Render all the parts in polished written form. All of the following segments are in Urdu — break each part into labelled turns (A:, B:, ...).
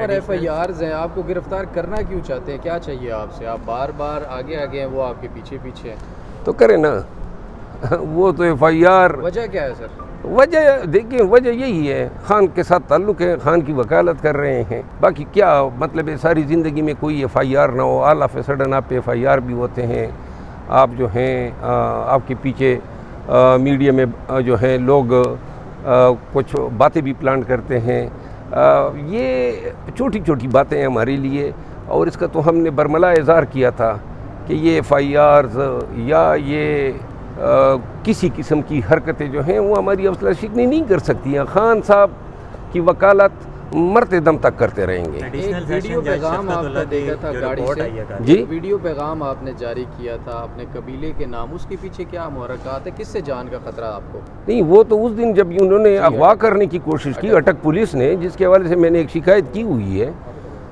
A: اور ایف آئی آرز ہیں، آپ کو گرفتار کرنا کیوں چاہتے ہیں؟ کیا چاہیے آپ سے؟ آپ بار بار آگے آگے ہیں، وہ آپ کے پیچھے پیچھے ہیں،
B: تو کریں نا وہ تو ایف آئی آر
A: وجہ کیا ہے سر؟
B: وجہ دیکھیں، وجہ یہی ہے، خان کے ساتھ تعلق ہے، خان کی وکالت کر رہے ہیں، باقی کیا مطلب ہے ساری زندگی میں کوئی ایف آئی آر نہ ہو، آل آف اے سڈن آپ پہ ایف آئی آر بھی ہوتے ہیں، آپ جو ہیں آپ کے پیچھے میڈیا میں جو ہیں لوگ کچھ باتیں بھی پلان کرتے ہیں، یہ چھوٹی چھوٹی باتیں ہیں ہمارے لیے، اور اس کا تو ہم نے برملا اظہار کیا تھا کہ یہ ایف آئی آرز یا یہ کسی قسم کی حرکتیں جو ہیں وہ ہماری حوصلہ شکنی نہیں کر سکتی ہیں، خان صاحب کی وکالت مرتے دم تک کرتے رہیں گے۔
A: ایک ویڈیو پیغام آپ نے دیکھا تھا گاڑی سے،
B: جی
A: ویڈیو پیغام آپ نے جاری کیا تھا اپنے قبیلے کے نام، اس کے پیچھے کیا محرکات ہے؟ کس سے جان کا خطرہ آپ کو؟
B: نہیں، وہ تو اس دن جب انہوں نے اغوا کرنے کی کوشش کی اٹک پولیس نے، جس کے حوالے سے میں نے ایک شکایت کی ہوئی ہے،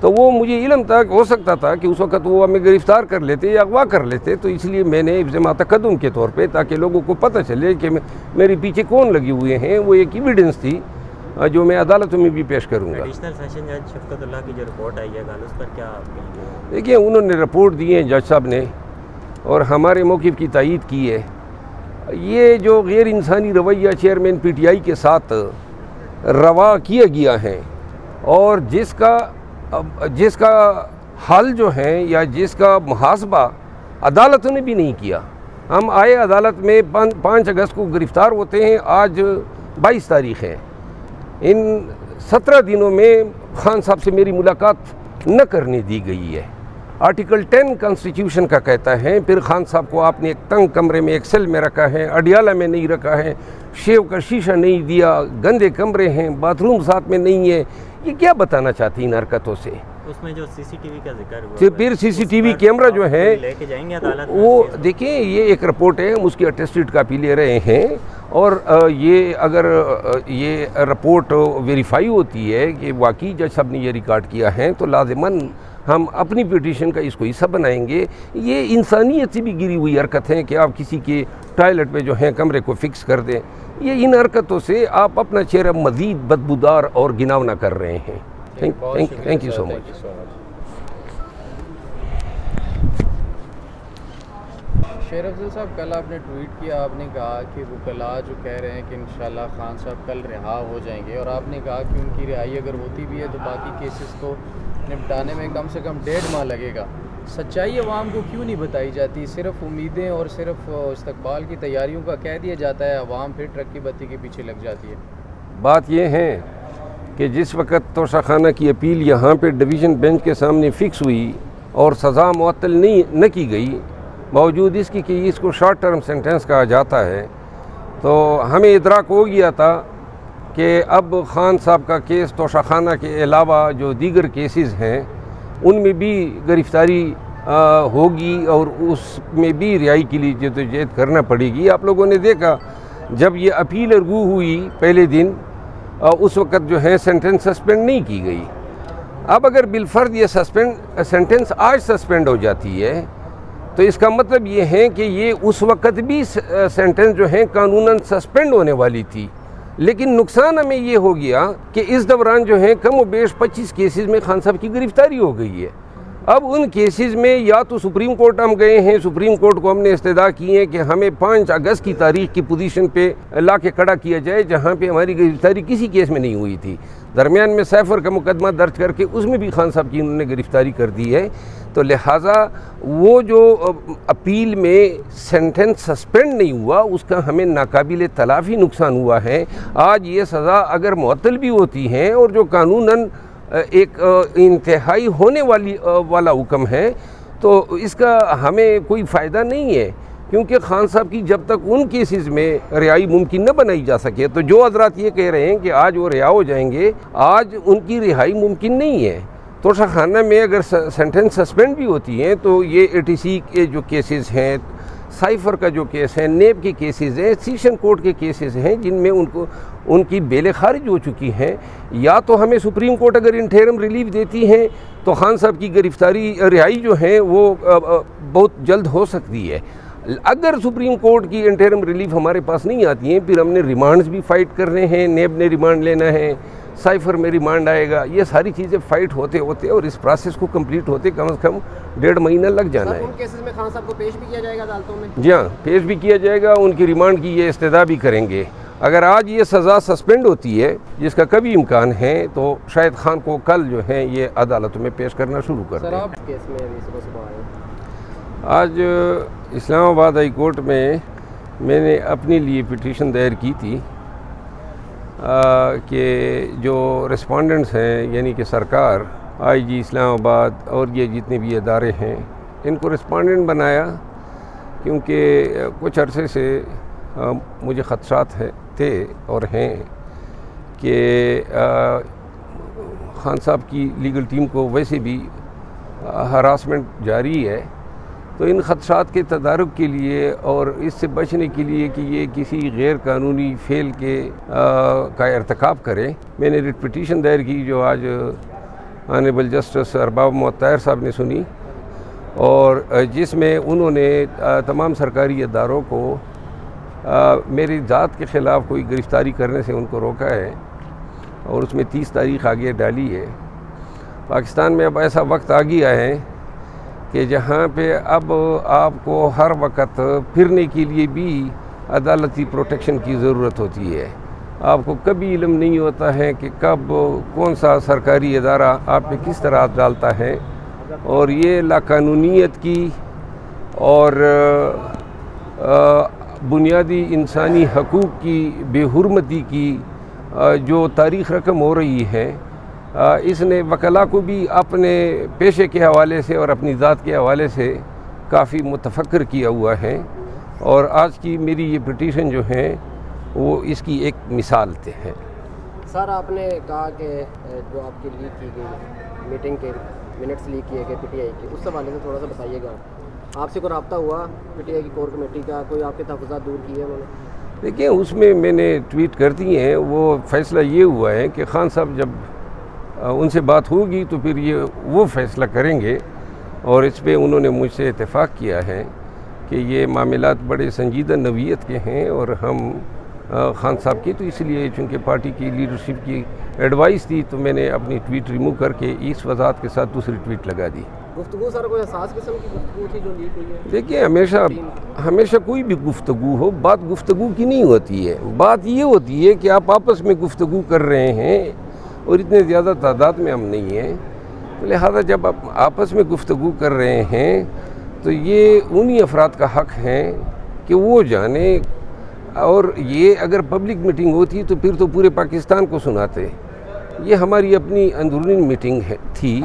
B: تو وہ مجھے علم تھا کہ ہو سکتا تھا کہ اس وقت وہ ہمیں گرفتار کر لیتے یا اغوا کر لیتے، تو اس لیے میں نے ابزما تقدم کے طور پہ، تاکہ لوگوں کو پتہ چلے کہ میرے پیچھے کون لگے ہوئے ہیں، وہ ایک ایویڈنس تھی جو میں عدالتوں میں بھی پیش کروں گا۔
C: ایڈیشنل سیشن جج شفقت اللہ کی جو رپورٹ آئی ہے اس پر کیا آپ کہیں گے؟
B: دیکھیے، انہوں نے رپورٹ دی ہے جج صاحب نے، اور ہمارے موقف کی تائید کی ہے۔ یہ جو غیر انسانی رویہ چیئرمین پی ٹی آئی کے ساتھ روا کیا گیا ہے، اور جس کا حل جو ہے یا جس کا محاسبہ عدالتوں نے بھی نہیں کیا۔ ہم آئے عدالت میں 5 اگست کو گرفتار ہوتے ہیں، آج 22 تاریخ ہے، ان 17 دنوں میں خان صاحب سے میری ملاقات نہ کرنے دی گئی ہے۔ آرٹیکل 10 کانسٹیٹیوشن کا کہتا ہے، پھر خان صاحب کو آپ نے ایک تنگ کمرے میں ایک سیل میں رکھا ہے، اڈیالہ میں نہیں رکھا ہے، شیو کا شیشہ نہیں دیا، گندے کمرے ہیں، باتھ روم ساتھ میں نہیں ہے۔ یہ کیا بتانا چاہتی ان حرکتوں سے؟
C: اس میں جو سی سی ٹی وی کا ذکر ہوا،
B: پھر سی سی ٹی وی کیمرہ جو ہے
C: لے کے جائیں گے عدالت؟
B: وہ دیکھیں، یہ ایک رپورٹ ہے، ہم اس کی اٹیسٹڈ کاپی لے رہے ہیں، اور یہ اگر یہ رپورٹ ویریفائی ہوتی ہے کہ واقعی جج صاحب نے یہ ریکارڈ کیا ہے، تو لازماً ہم اپنی پیٹیشن کا اس کو حصہ بنائیں گے۔ یہ انسانیت سے بھی گری ہوئی حرکت ہے کہ آپ کسی کے ٹوائلٹ پہ جو ہے کمرے کو فکس کر دیں۔ یہ ان حرکتوں سے آپ اپنا چہرہ مزید بدبودار اور گھناؤنا کر رہے ہیں۔ تھینک یو سو مچ۔
A: شیر افضل صاحب، کل آپ نے ٹویٹ کیا، آپ نے کہا کہ وکلاء جو کہہ رہے ہیں کہ انشاءاللہ خان صاحب کل رہا ہو جائیں گے، اور آپ نے کہا کہ ان کی رہائی اگر ہوتی بھی ہے تو باقی کیسز کو نپٹانے میں کم سے کم 1.5 ماہ لگے گا۔ سچائی عوام کو کیوں نہیں بتائی جاتی؟ صرف امیدیں اور صرف استقبال کی تیاریوں کا کہہ دیا جاتا ہے، عوام پھر ٹرک کی بتی کے پیچھے لگ جاتی ہے۔
B: بات یہ ہے کہ جس وقت توشہ خانہ کی اپیل یہاں پہ ڈویژن بینچ کے سامنے فکس ہوئی اور سزا معطل نہ کی گئی، باوجود اس کی کہ اس کو شارٹ ٹرم سینٹنس کہا جاتا ہے، تو ہمیں ادراک ہو گیا تھا کہ اب خان صاحب کا کیس توشہ خانہ کے علاوہ جو دیگر کیسز ہیں ان میں بھی گرفتاری ہوگی، اور اس میں بھی رہائی کے لیے جدوجہد کرنا پڑے گی۔ آپ لوگوں نے دیکھا جب یہ اپیل ارگو ہوئی پہلے دن، اس وقت جو ہے سینٹنس سسپینڈ نہیں کی گئی۔ اب اگر بالفرض یہ سینٹنس آج سسپینڈ ہو جاتی ہے، تو اس کا مطلب یہ ہے کہ یہ اس وقت بھی سینٹنس جو ہے قانوناً سسپینڈ ہونے والی تھی، لیکن نقصان ہمیں یہ ہو گیا کہ اس دوران جو ہے کم و بیش 25 کیسز میں خان صاحب کی گرفتاری ہو گئی ہے۔ اب ان کیسز میں یا تو سپریم کورٹ ہم گئے ہیں، سپریم کورٹ کو ہم نے استدعا کی ہے کہ ہمیں 5 اگست کی تاریخ کی پوزیشن پہ لا کے کھڑا کیا جائے، جہاں پہ ہماری گرفتاری کسی کیس میں نہیں ہوئی تھی۔ درمیان میں سیفر کا مقدمہ درج کر کے اس میں بھی خان صاحب کی انہوں نے گرفتاری کر دی ہے، تو لہٰذا وہ جو اپیل میں سینٹنس سسپینڈ نہیں ہوا، اس کا ہمیں ناقابل تلافی نقصان ہوا ہے۔ آج یہ سزا اگر معطل بھی ہوتی ہیں، اور جو قانوناً ایک انتہائی ہونے والا حکم ہے، تو اس کا ہمیں کوئی فائدہ نہیں ہے، کیونکہ خان صاحب کی جب تک ان کیسز میں رہائی ممکن نہ بنائی جا سکے، تو جو حضرات یہ کہہ رہے ہیں کہ آج وہ رہا ہو جائیں گے، آج ان کی رہائی ممکن نہیں ہے۔ توشہ خانہ میں اگر سینٹنس سسپینڈ بھی ہوتی ہیں تو یہ اے ٹی سی کے جو کیسز ہیں، سائفر کا جو کیس ہے، نیب کے کیسز ہیں، سیشن کورٹ کے کیسز ہیں، جن میں ان کی بیلیں خارج ہو چکی ہیں، یا تو ہمیں سپریم کورٹ اگر انٹرم ریلیف دیتی ہیں تو خان صاحب کی گرفتاری رہائی جو ہے وہ بہت جلد ہو سکتی ہے۔ اگر سپریم کورٹ کی انٹرم ریلیف ہمارے پاس نہیں آتی ہیں، پھر ہم نے ریمانڈز بھی فائٹ کرنے ہیں، نیب نے ریمانڈ لینا ہے، سائفر میں ریمانڈ آئے گا، یہ ساری چیزیں فائٹ ہوتے ہوتے اور اس پروسیس کو کمپلیٹ ہوتے کم از کم 1.5 مہینہ لگ جانا ہے۔
D: ان کیسز میں خان صاحب کو پیش بھی کیا جائے گا عدالتوں میں؟
B: جی ہاں، پیش بھی کیا جائے گا، ان کی ریمانڈ کی یہ استدعا بھی کریں گے۔ اگر آج یہ سزا سسپینڈ ہوتی ہے جس کا کبھی امکان ہے تو شاہد خان کو کل جو ہے یہ عدالتوں میں پیش کرنا شروع کر دیں۔
D: اس کیس میں ابھی صبح آئے
B: آج اسلام آباد ہائی کورٹ میں نے اپنے لیے پٹیشن دائر کی تھی کہ جو رسپونڈنٹس ہیں یعنی کہ سرکار، آئی جی اسلام آباد اور یہ جتنے بھی ادارے ہیں، ان کو رسپونڈنٹ بنایا کیونکہ کچھ عرصے سے مجھے خدشات تھے اور ہیں کہ خان صاحب کی لیگل ٹیم کو ویسے بھی ہراسمنٹ جاری ہے، تو ان خدشات کے تدارک کے لیے اور اس سے بچنے کے لیے کہ یہ کسی غیر قانونی فعل کا ارتکاب کرے، میں نے ریٹ پٹیشن دائر کی جو آج آنریبل جسٹس ارباب محمد طاہر صاحب نے سنی، اور جس میں انہوں نے تمام سرکاری اداروں کو میری ذات کے خلاف کوئی گرفتاری کرنے سے ان کو روکا ہے، اور اس میں 30 تاریخ آگے ڈالی ہے۔ پاکستان میں اب ایسا وقت آ گیا ہے کہ جہاں پہ اب آپ کو ہر وقت پھرنے کے لیے بھی عدالتی پروٹیکشن کی ضرورت ہوتی ہے۔ آپ کو کبھی علم نہیں ہوتا ہے کہ کب کون سا سرکاری ادارہ آپ پہ کس طرح ڈالتا ہے، اور یہ لاقانونیت کی اور بنیادی انسانی حقوق کی بے حرمتی کی جو تاریخ رقم ہو رہی ہے، اس نے وکلاء کو بھی اپنے پیشے کے حوالے سے اور اپنی ذات کے حوالے سے کافی متفکر کیا ہوا ہے، اور آج کی میری یہ پٹیشن جو ہے وہ اس کی ایک مثال ہے۔
D: سر، آپ نے کہا کہ جو آپ کی لیک کی گئی میٹنگ کے منٹس لیک کیے گئے پی ٹی آئی کے، اس حوالے سے تھوڑا سا بتائیے گا، آپ سے کوئی رابطہ ہوا پی ٹی آئی کی کور کمیٹی کا؟ کوئی آپ کے تحفظات دور کیے انہوں نے؟
B: دیکھیں، اس میں نے ٹویٹ کر دی ہیں، وہ فیصلہ یہ ہوا ہے کہ خان صاحب جب ان سے بات ہوگی تو پھر یہ وہ فیصلہ کریں گے، اور اس پہ انہوں نے مجھ سے اتفاق کیا ہے کہ یہ معاملات بڑے سنجیدہ نوعیت کے ہیں، اور ہم خان صاحب کی تو اس لیے چونکہ پارٹی کی لیڈرشپ کی ایڈوائس تھی تو میں نے اپنی ٹویٹ ریموو کر کے اس وضاحت کے ساتھ دوسری ٹویٹ لگا دی۔
D: گفتگو سر کوئی حساس قسم کی گفتگو تھی جو لیک ہوئی ہے؟
B: دیکھیے، ہمیشہ کوئی بھی گفتگو ہو، بات گفتگو کی نہیں ہوتی ہے، بات یہ ہوتی ہے کہ آپ آپس میں گفتگو کر رہے ہیں، اور اتنے زیادہ تعداد میں ہم نہیں ہیں، لہذا جب آپ آپس میں گفتگو کر رہے ہیں تو یہ انہی افراد کا حق ہے کہ وہ جانیں، اور یہ اگر پبلک میٹنگ ہوتی تو پھر تو پورے پاکستان کو سناتے۔ یہ ہماری اپنی اندرونی میٹنگ تھی۔